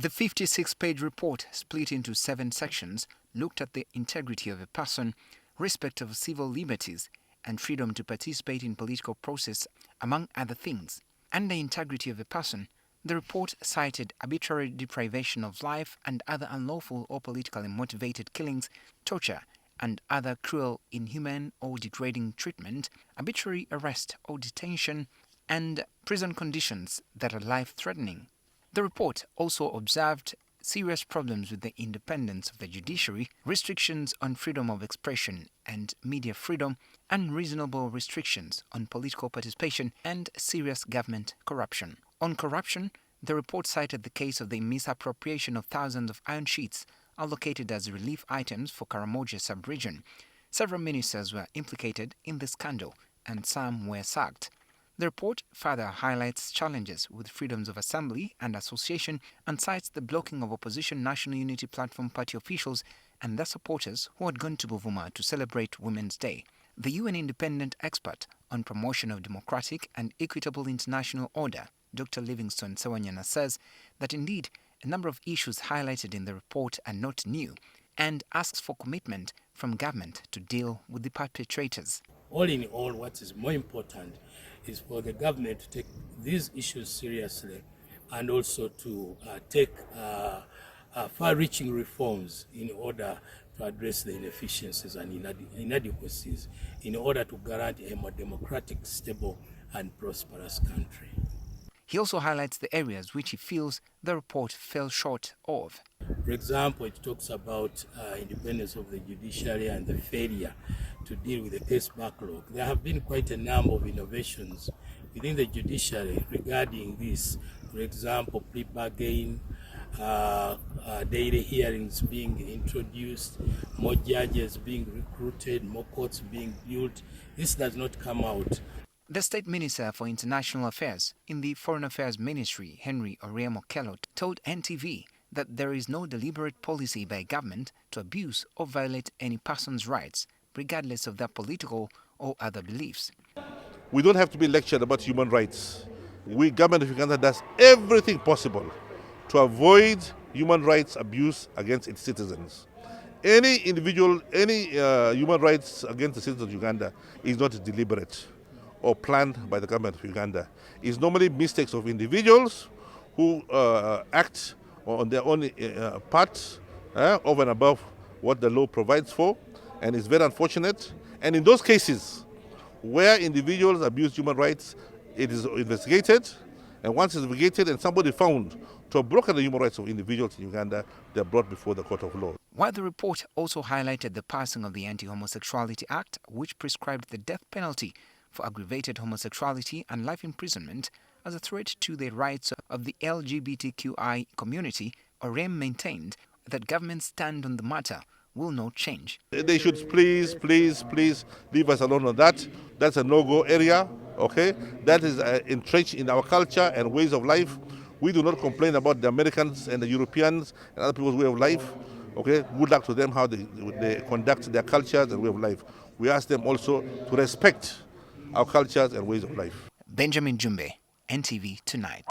The 56-page report, split into 7 sections, looked at the integrity of a person, respect of civil liberties, and freedom to participate in political process, among other things. Under integrity of a person, the report cited arbitrary deprivation of life and other unlawful or politically motivated killings, torture, and other cruel, inhuman, or degrading treatment, arbitrary arrest or detention, and prison conditions that are life-threatening. The report also observed serious problems with the independence of the judiciary, restrictions on freedom of expression and media freedom, unreasonable restrictions on political participation, and serious government corruption. On corruption, the report cited the case of the misappropriation of thousands of iron sheets allocated as relief items for Karamoja sub-region. Several ministers were implicated in the scandal, and some were sacked. The report further highlights challenges with freedoms of assembly and association and cites the blocking of opposition National Unity Platform party officials and their supporters who had gone to Buvuma to celebrate Women's Day. The UN independent expert on promotion of democratic and equitable international order, Dr. Livingstone Sewanyana, says that indeed a number of issues highlighted in the report are not new and asks for commitment from government to deal with the perpetrators. All in all, what is more important is for the government to take these issues seriously and also to take far-reaching reforms in order to address the inefficiencies and inadequacies in order to guarantee a more democratic, stable and prosperous country. He also highlights the areas which he feels the report fell short of. For example, it talks about independence of the judiciary and the failure to deal with the case backlog. There have been quite a number of innovations within the judiciary regarding this. For example, plea bargain, daily hearings being introduced, more judges being recruited, more courts being built. This does not come out. The State Minister for International Affairs in the Foreign Affairs Ministry, Henry Oryem Okello, told NTV that there is no deliberate policy by government to abuse or violate any person's rights, regardless of their political or other beliefs. We don't have to be lectured about human rights. We, government of Uganda, does everything possible to avoid human rights abuse against its citizens. Any individual, any human rights against the citizens of Uganda is not deliberate or planned by the government of Uganda. It's normally mistakes of individuals who act on their own part over and above what the law provides for, and it's very unfortunate. And in those cases where individuals abuse human rights, it is investigated, and once it's investigated and somebody found to have broken the human rights of individuals in Uganda, they're brought before the court of law. While the report also highlighted the passing of the Anti-Homosexuality Act, which prescribed the death penalty for aggravated homosexuality and life imprisonment as a threat to the rights of the LGBTQI community, Oryem maintained that government's stand on the matter will not change. They should please leave us alone on that. That's a no-go area, okay? That is entrenched in our culture and ways of life. We do not complain about the Americans and the Europeans and other people's way of life, okay? Good luck to them how they conduct their cultures and way of life. We ask them also to respect our cultures and ways of life. Benjamin Jumbe, NTV Tonight.